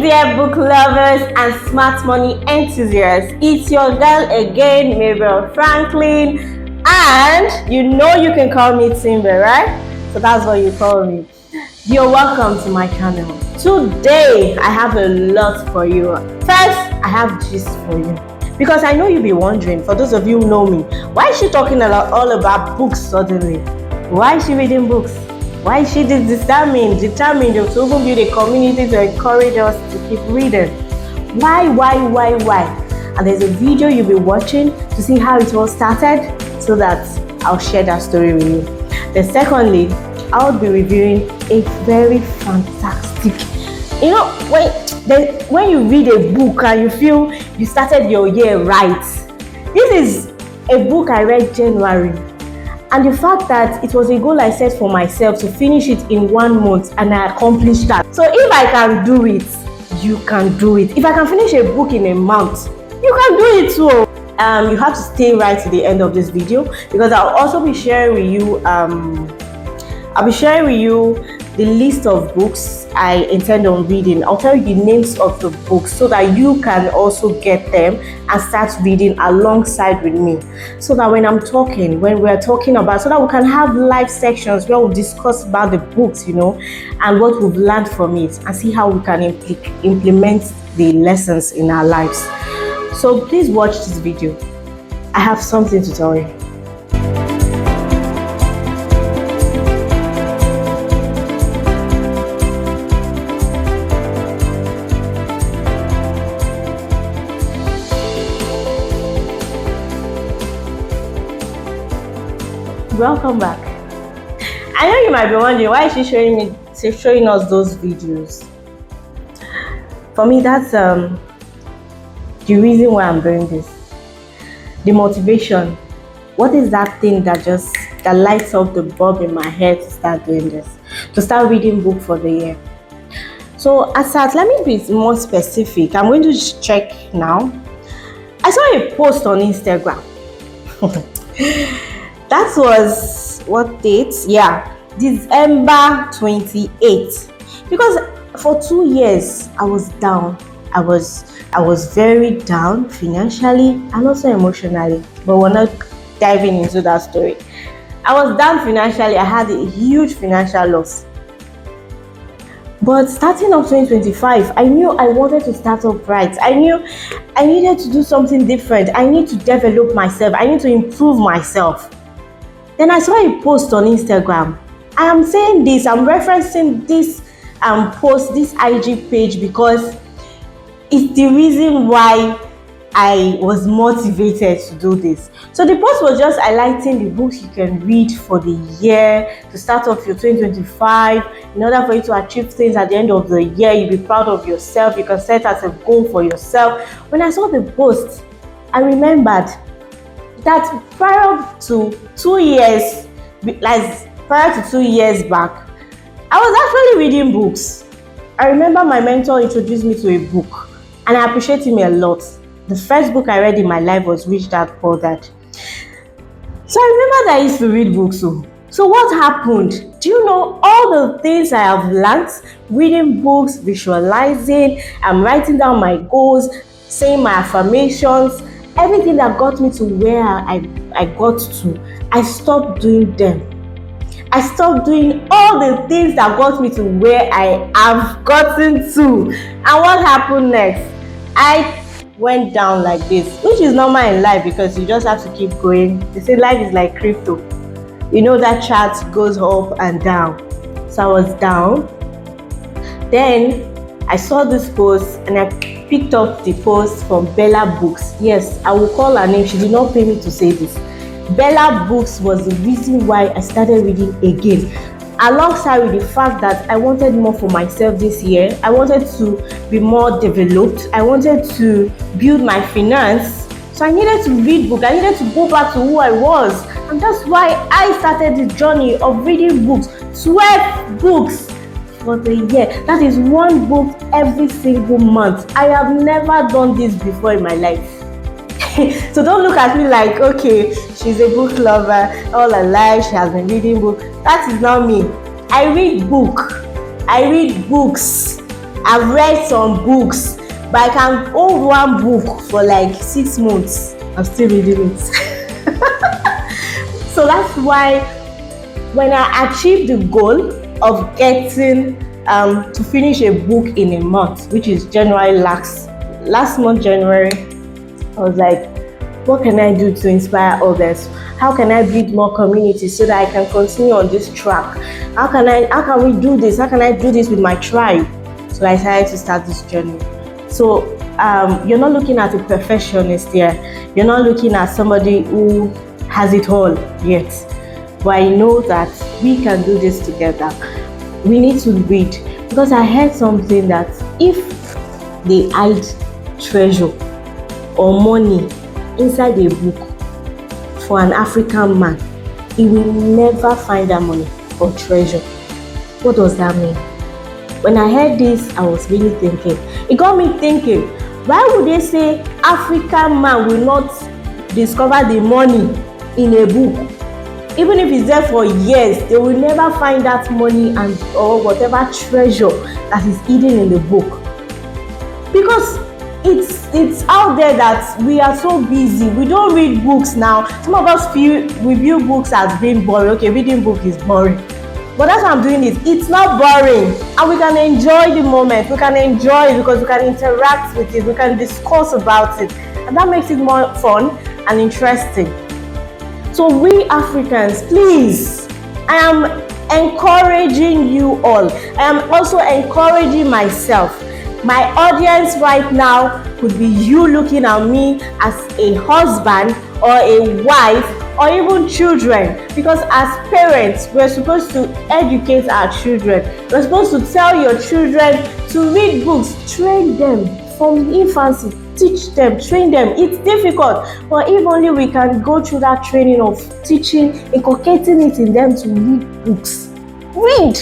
dear book lovers and smart money enthusiasts, it's your girl again, Mabel Franklin, and you know you can call me Timber, right? So that's what you call me. You're welcome to my channel. Today I have a lot for you. First, I have gist for you, because I know you'll be wondering, for those of you who know me, why is she talking a lot all about books suddenly? Why is she reading books? Why is she determined to even build a community to encourage us to keep reading? Why? And there's a video you'll be watching to see how it all started, so that I'll share that story with you. Then secondly, I'll be reviewing a very fantastic, when you read a book and you feel you started your year right. This is a book I read January. And the fact that it was a goal I set for myself to finish it in 1 month, and I accomplished that. So if I can do it, you can do it. If I can finish a book in a month, you can do it too. You have to stay right to the end of this video, because I'll also be sharing with you the list of books I intend on reading. I'll tell you the names of the books so that you can also get them and start reading alongside with me. So that when we're talking about, so that we can have live sections where we'll discuss about the books, and what we've learned from it, and see how we can implement the lessons in our lives. So please watch this video. I have something to tell you. Welcome back. I know you might be wondering, why is she showing us those videos? For me, that's the reason why I'm doing this. The motivation. What is that thing that lights up the bulb in my head to start doing this, to start reading book for the year? So let me be more specific. I'm going to check now. I saw a post on Instagram. That was what date? Yeah, December 28th. Because for 2 years I was down. I was very down financially and also emotionally. But we're not diving into that story. I was down financially. I had a huge financial loss. But starting up 2025, I knew I wanted to start up right. I knew I needed to do something different. I need to develop myself. I need to improve myself. Then I saw a post on Instagram. I am saying this, I'm referencing this post, this IG page, because it's the reason why I was motivated to do this. So the post was just highlighting the books you can read for the year to start off your 2025. In order for you to achieve things at the end of the year, you'll be proud of yourself. You can set as a goal for yourself. When I saw the post, I remembered that prior to 2 years back, I was actually reading books. I remember my mentor introduced me to a book, and I appreciate him a lot. The first book I read in my life was Rich Dad Poor Dad. So I remember that I used to read books. So what happened? Do you know all the things I have learned? Reading books, visualizing, I'm writing down my goals, saying my affirmations, everything that got me to where I got to, I stopped doing them. I stopped doing all the things that got me to where I have gotten to. And what happened next? I went down like this, which is normal in life because you just have to keep going. They say life is like crypto. That chart goes up and down. So I was down. Then I saw this post and I picked up the post from Bella Books. Yes, I will call her name. She did not pay me to say this. Bella Books was the reason why I started reading again. Alongside with the fact that I wanted more for myself this year. I wanted to be more developed. I wanted to build my finance. So I needed to read books. I needed to go back to who I was. And that's why I started the journey of reading books. 12 books for the year. That is 1 book every single month. I have never done this before in my life. So don't look at me like, okay, she's a book lover, all her life she has been reading books. That is not me. I read books I've read some books, but I can hold one book for like 6 months. I'm still reading it. So that's why when I achieved the goal of getting to finish a book in a month, which is January last month, January, I was like, what can I do to inspire others? How can I build more community so that I can continue on this track? How can we do this? How can I do this with my tribe? So I decided to start this journey. So you're not looking at a perfectionist here. You're not looking at somebody who has it all yet. But I know that we can do this together. We need to read, because I heard something that if they hide treasure or money inside a book for an African man, he will never find that money or treasure. What does that mean? When I heard this, I was really thinking. It got me thinking, why would they say African man will not discover the money in a book? Even if it's there for years, they will never find that money and or whatever treasure that is hidden in the book. Because it's out there that we are so busy. We don't read books now. Some of us we view books as being boring. Okay, reading book is boring. But that's what I'm doing is it's not boring, and we can enjoy the moment. We can enjoy it because we can interact with it. We can discuss about it, and that makes it more fun and interesting. So we Africans, please, I am encouraging you all. I am also encouraging myself. My audience right now could be you looking at me as a husband or a wife or even children, because as parents, we're supposed to educate our children. We're supposed to tell your children to read books, train them from infancy, teach them, train them. It's difficult, but if only we can go through that training of teaching, inculcating it in them to read books. Read!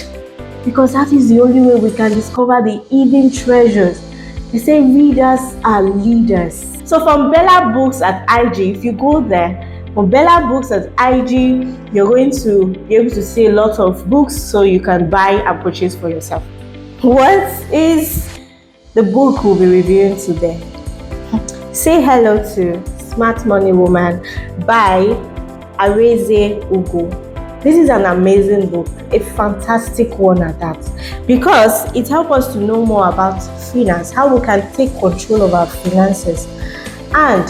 Because that is the only way we can discover the hidden treasures. They say readers are leaders. So from Bella Books at IG, if you go there, from Bella Books at IG, you're going to be able to see a lot of books so you can buy and purchase for yourself. What is the book we'll be reviewing today? Say hello to Smart Money Woman by Arese Ugwu. This is an amazing book, a fantastic one at that, because it helps us to know more about finance, how we can take control of our finances, and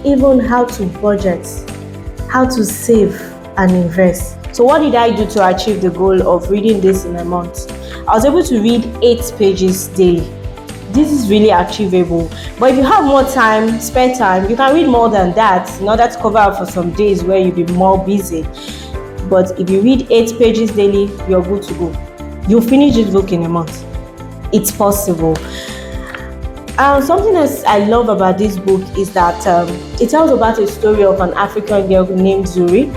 even how to budget, how to save and invest. So what did I do to achieve the goal of reading this in a month? I was able to read 8 pages daily. This is really achievable, but if you have more time, spare time, you can read more than that in order to cover up for some days where you'll be more busy. But if you read 8 pages daily, you're good to go. You'll finish this book in a month. It's possible. Something else I love about this book is that it tells about a story of an African girl named Zuri,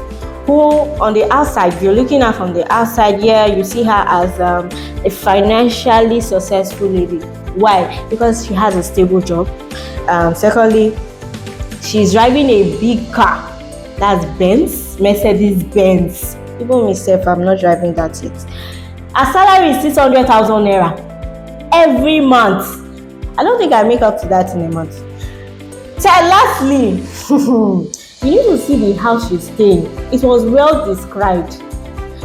who on the outside, if you're looking at from the outside, you see her as a financially successful lady. Why? Because she has a stable job. Secondly, she's driving a big car. That's Mercedes Benz. Even myself, I'm not driving that yet. Her salary is 600,000 naira every month. I don't think I make up to that in a month. So lastly, you need to see the house she's staying. It was well described.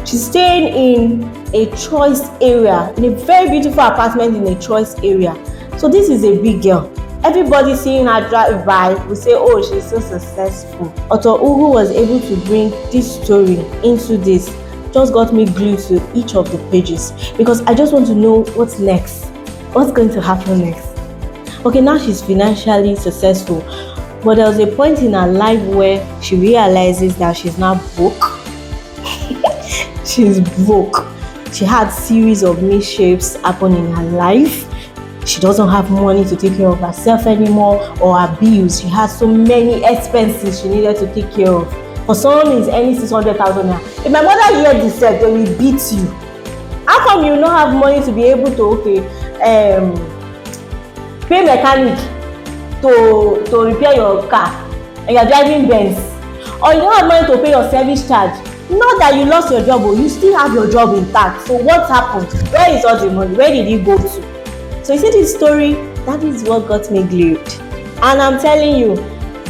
She's staying in a choice area, in a very beautiful apartment in a choice area. So this is a big girl. Everybody seeing her drive by will say, oh, she's so successful. Author Ugwu was able to bring this story into this. Just got me glued to each of the pages, because I just want to know what's next. What's going to happen next? Okay, now she's financially successful, but there was a point in her life where she realizes that she's now broke. She's broke. She had series of misshapes happen in her life. She doesn't have money to take care of herself anymore, or her bills. She has so many expenses she needed to take care of. For someone is earning 600,000 naira. If my mother hears this, they will beat you. How come you not have money to be able to pay mechanic to repair your car and you're driving Benz, or you don't have money to pay your service charge? Not that you lost your job, but you still have your job intact. So what happened? Where is all the money? Where did it go to? So you see this story, that is what got me glued. And I'm telling you,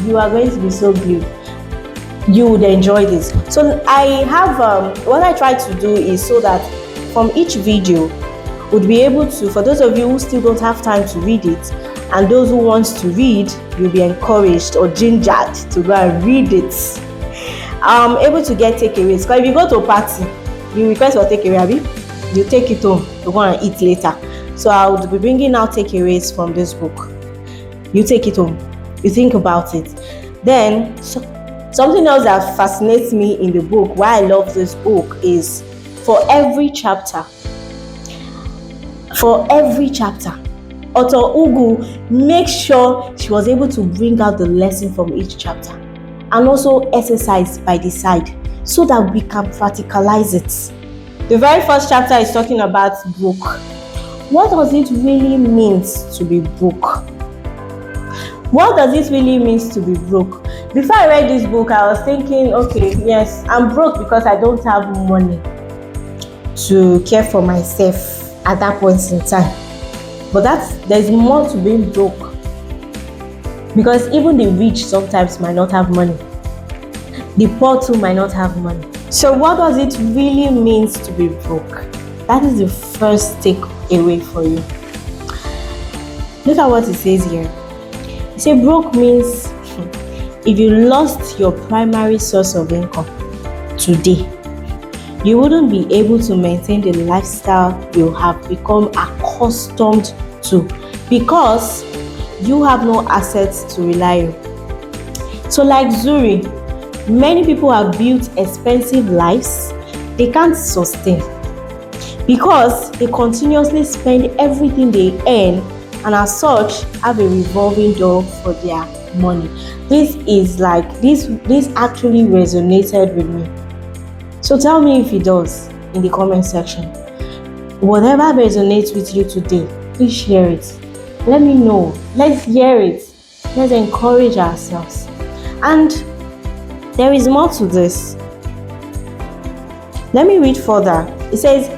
you are going to be so glued. You would enjoy this. So I have what I try to do is so that from each video would be able to, for those of you who still don't have time to read it, and those who want to read, you'll be encouraged or gingered to go and read it. I'm able to get takeaways, because if you go to a party, you request for takeaway, you take it home to go and eat later. So I would be bringing out takeaways from this book. You take it home, you think about it. Then something else that fascinates me in the book, why I love this book, is for every chapter, Arese Ugwu makes sure she was able to bring out the lesson from each chapter, and also exercise by the side so that we can practicalize it. The very first chapter is talking about broke. What does it really mean to be broke? What does it really mean to be broke? Before I read this book, I was thinking, okay, yes, I'm broke because I don't have money to care for myself at that point in time. But there's more to being broke, because even the rich sometimes might not have money. The poor too might not have money. So what does it really mean to be broke? That is the first takeaway for you. Look at what it says here. It says broke means if you lost your primary source of income today, you wouldn't be able to maintain the lifestyle you have become accustomed to, because you have no assets to rely on. So like Zuri, many people have built expensive lives they can't sustain because they continuously spend everything they earn, and as such have a revolving door for their money. This actually resonated with me. So tell me if it does in the comment section. Whatever resonates with you today, please share it. Let me know. Let's hear it. Let's encourage ourselves. And there is more to this. Let me read further. It says,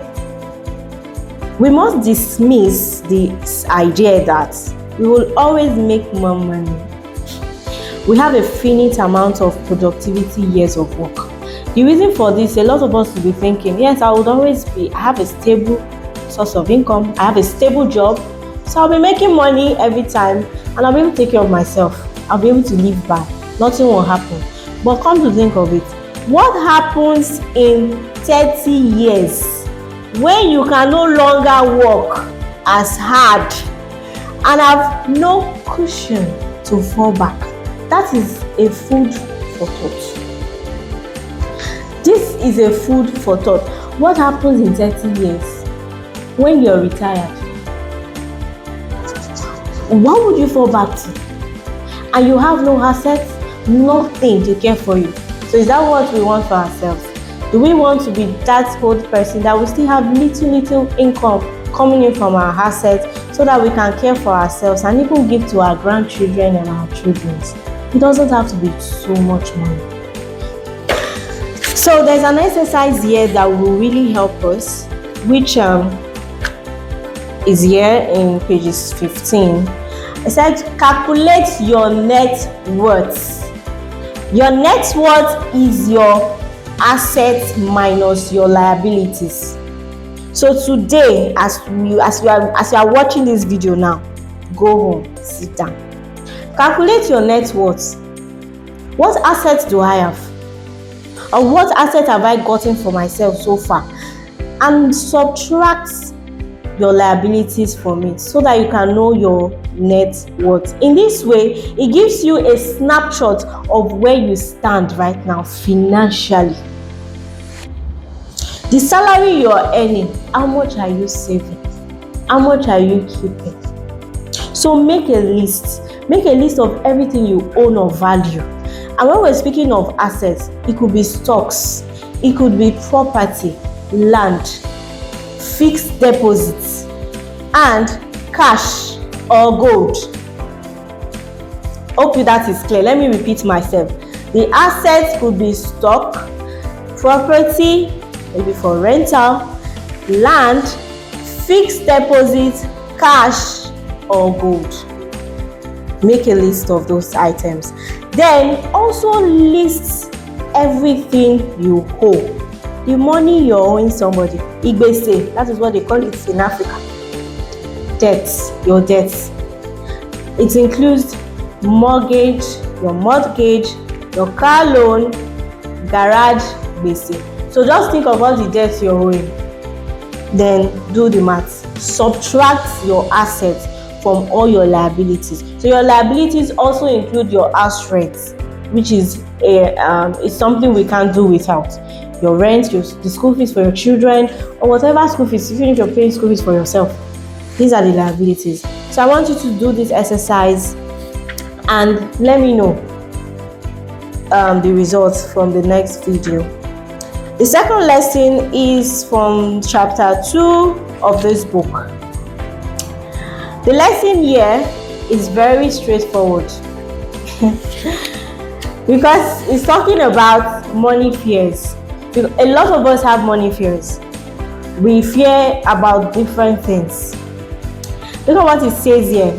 we must dismiss this idea that we will always make more money. We have a finite amount of productivity years of work. The reason for this, a lot of us will be thinking, yes, I have a stable source of income, I have a stable job, so I'll be making money every time, and I'll be able to take care of myself. I'll be able to live by. Nothing will happen. But come to think of it, what happens in 30 years when you can no longer work as hard and have no cushion to fall back? That is a food for thought. This is a food for thought. What happens in 30 years when you're retired? What would you fall back to? And you have no assets, nothing to care for you. So is that what we want for ourselves? Do we want to be that old person that will still have little income coming in from our assets so that we can care for ourselves and even give to our grandchildren and our children? It doesn't have to be so much money. So there's an exercise here that will really help us, which is here in pages 15. It said, calculate your net worth. Your net worth is your assets minus your liabilities. So today, as you are watching this video now, go home, sit down, calculate your net worth. What assets do I have? Or what assets have I gotten for myself so far? And subtract your liabilities from it so that you can know your net worth. In this way, it gives you a snapshot of where you stand right now financially. The salary you are earning, how much are you saving? How much are you keeping? So make a list. Make a list of everything you own of value. And when we're speaking of assets, it could be stocks, it could be property, land, fixed deposits, and cash or gold. Hope that is clear. Let me repeat myself. The assets could be stock, property, maybe for rental, land, fixed deposits, cash or gold. Make a list of those items. Then also list everything you owe. The money you're owing somebody, igbese, that is what they call it in Africa. Debts, your debts. It includes mortgage, your car loan, garage gbese. So just think of all the debts you're owing. Then do the math. Subtract your assets from all your liabilities. So your liabilities also include your house rent, which is something we can't do without. Your rent, the school fees for your children, or whatever school fees, even if you're paying school fees for yourself. These are the liabilities. So I want you to do this exercise and let me know the results from the next video. The second lesson is from chapter 2 of this book. The lesson here is very straightforward because it's talking about money fears. A lot of us have money fears. We fear about different things. Look at what it says here.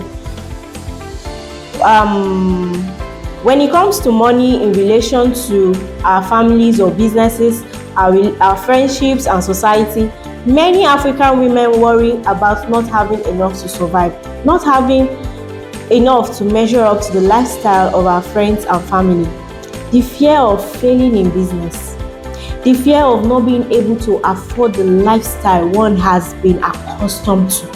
When it comes to money in relation to our families or businesses, our friendships and society, many African women worry about not having enough to survive, not having enough to measure up to the lifestyle of our friends and family. The fear of failing in business, the fear of not being able to afford the lifestyle one has been accustomed to,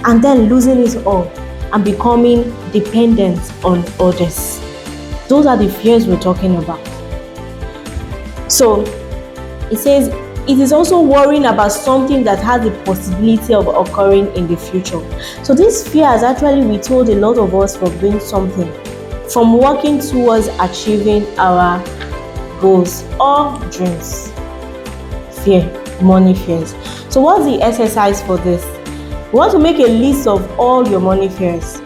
and then losing it all and becoming dependent on others. Those are the fears we're talking about. So it says it is also worrying about something that has the possibility of occurring in the future. So this fear has actually withheld a lot of us from doing something, from working towards achieving our goals or dreams. Fear, money fears. So what's the exercise for this? We want to make a list of all your money fears.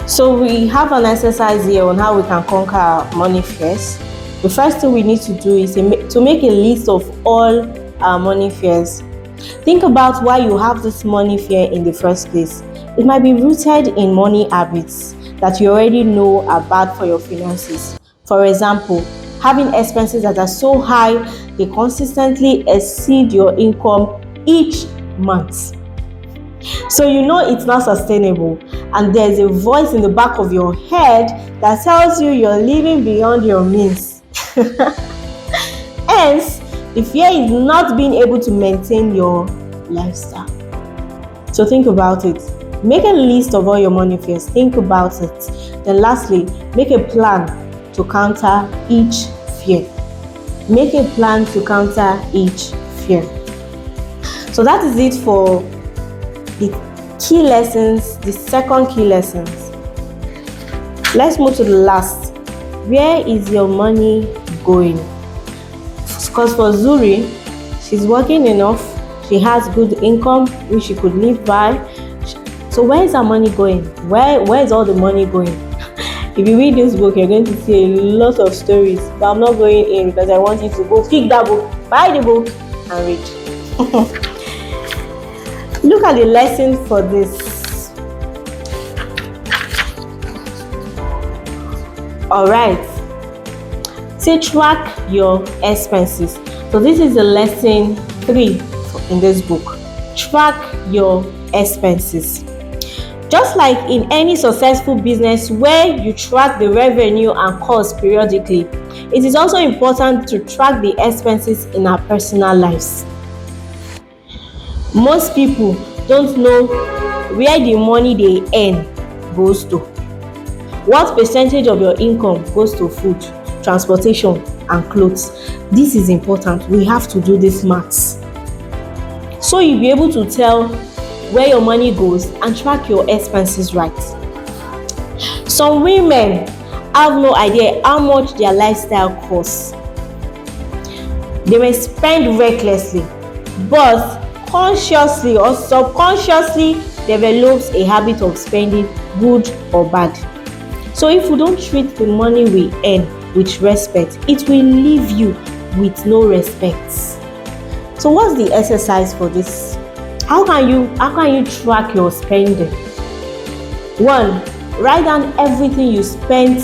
So we have an exercise here on how we can conquer our money fears. The first thing we need to do is to make a list of all our money fears. Think about why you have this money fear in the first place. It might be rooted in money habits that you already know are bad for your finances. For example, having expenses that are so high they consistently exceed your income each month. So you know it's not sustainable, and there's a voice in the back of your head that tells you you're living beyond your means. Hence, the fear is not being able to maintain your lifestyle. So think about it. Make a list of all your money fears. Think about it. Then lastly, make a plan to counter each fear. Make a plan to counter each fear. So that is it for the key lessons, the second key lessons. Let's move to the last. Where is your money going? Because for Zuri, she's working enough, she has good income which she could live by. So where is her money going? Where is all the money going? If you read this book, you're going to see a lot of stories, but I'm not going in because I want you to go pick that book, buy the book and read. Look at the lesson for this. Alright. Say track your expenses. So this is the lesson 3 in this book. Track your expenses. Just like in any successful business where you track the revenue and costs periodically, it is also important to track the expenses in our personal lives. Most people don't know where the money they earn goes to. What percentage of your income goes to food, transportation, and clothes? This is important. We have to do this maths. So you'll be able to tell where your money goes and track your expenses right. Some women have no idea how much their lifestyle costs. They may spend recklessly, but consciously or subconsciously develops a habit of spending, good or bad. So if we don't treat the money we earn with respect, it will leave you with no respect. So what's the exercise for this? How can you track your spending? One, write down everything you spent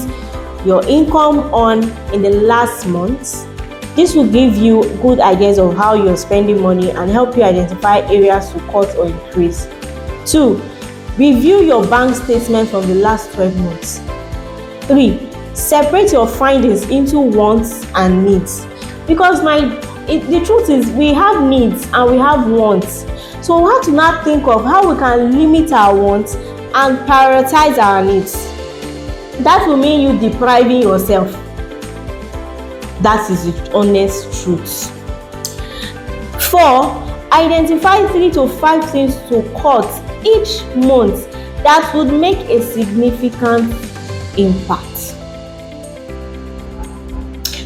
your income on in the last month. This will give you good ideas of how you're spending money and help you identify areas to cut or increase. 2, review your bank statement from the last 12 months. 3, separate your findings into wants and needs. Because the truth is, we have needs and we have wants. So we have to now think of how we can limit our wants and prioritize our needs. That will mean you depriving yourself. That is the honest truth. 4, identify 3 to 5 things to cut each month that would make a significant impact.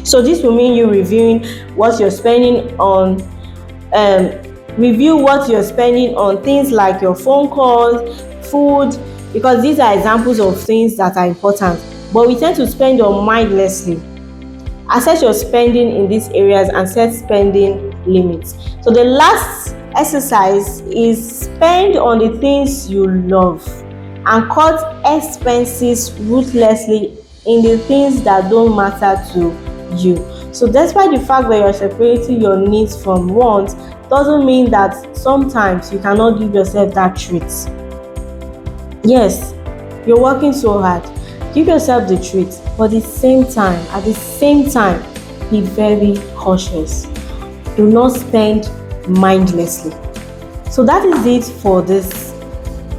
So this will mean you reviewing what you're spending on, review what you're spending on things like your phone calls, food, because these are examples of things that are important, but we tend to spend them mindlessly. Assess your spending in these areas and set spending limits. So the last exercise is spend on the things you love and cut expenses ruthlessly in the things that don't matter to you. So despite the fact that you're separating your needs from wants, doesn't mean that sometimes you cannot give yourself that treat. Yes, you're working so hard. Give yourself the treat, but at the same time, be very cautious. Do not spend mindlessly. So that is it for this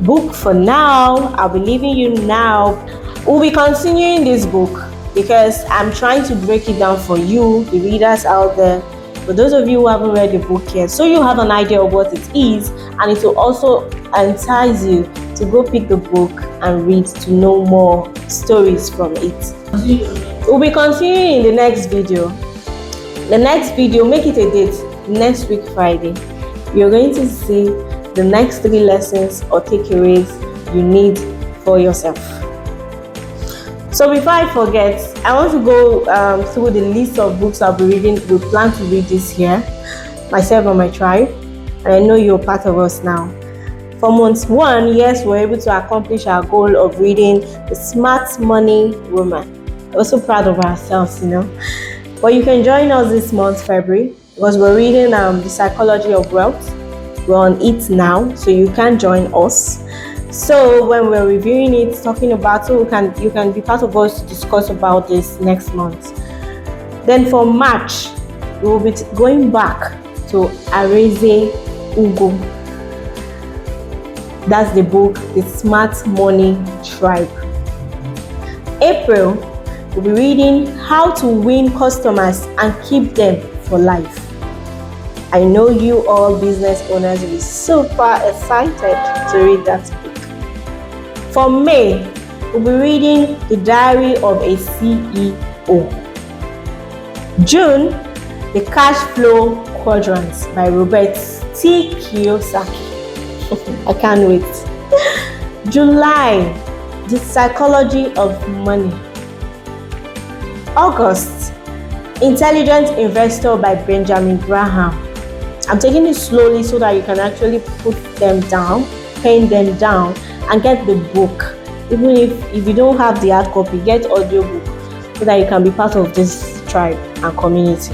book for now. I'll be leaving you now. We'll be continuing this book because I'm trying to break it down for you, the readers out there. For those of you who haven't read the book yet, so you have an idea of what it is, and it will also entice you to go pick the book and read to know more stories from it. We'll be continuing in the next video. The next video, make it a date, next week Friday. You're going to see the next 3 lessons or takeaways you need for yourself. So before I forget, I want to go through the list of books I'll be reading. We plan to read this year, myself and my tribe, and I know you're part of us now. For month 1, yes, we're able to accomplish our goal of reading The Smart Money Woman. We're so proud of ourselves, But you can join us this month, February, because we're reading The Psychology of Wealth. We're on it now, so you can join us. So when we're reviewing it, talking about it, you can be part of us to discuss about this next month. Then for March, we will be going back to Arese Ugwu. That's the book, The Smart Money Tribe. April, we'll be reading How to Win Customers and Keep Them for Life. I know you all business owners will be super excited to read that book. For May, we'll be reading The Diary of a CEO. June, The Cash Flow Quadrants by Robert T. Kiyosaki. I can't wait. July, The Psychology of Money. August, Intelligent Investor by Benjamin Graham. I'm taking it slowly so that you can actually put them down, pen them down, and get the book. Even if you don't have the hard copy, get audiobook so that you can be part of this tribe and community.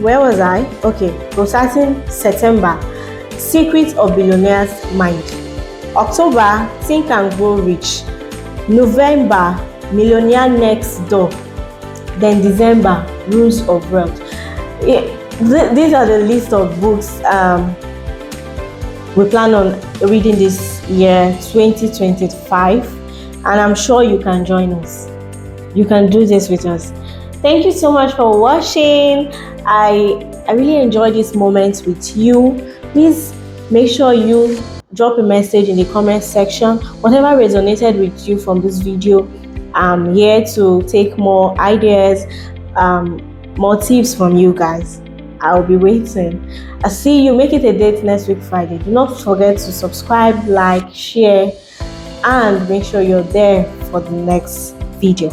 Where was I? Okay, so starting September, Secrets of Billionaire's Mind. October, Think and Grow Rich. November, Millionaire Next Door. Then December, Rules of Wealth. These are the list of books we plan on reading this year, 2025, and I'm sure you can join us. You can do this with us. Thank you so much for watching. I really enjoyed this moment with you. Please make sure you drop a message in the comment section. Whatever resonated with you from this video, I'm here to take more ideas, more tips from you guys. I'll be waiting. I'll see you. Make it a date next week Friday. Do not forget to subscribe, like, share, and make sure you're there for the next video.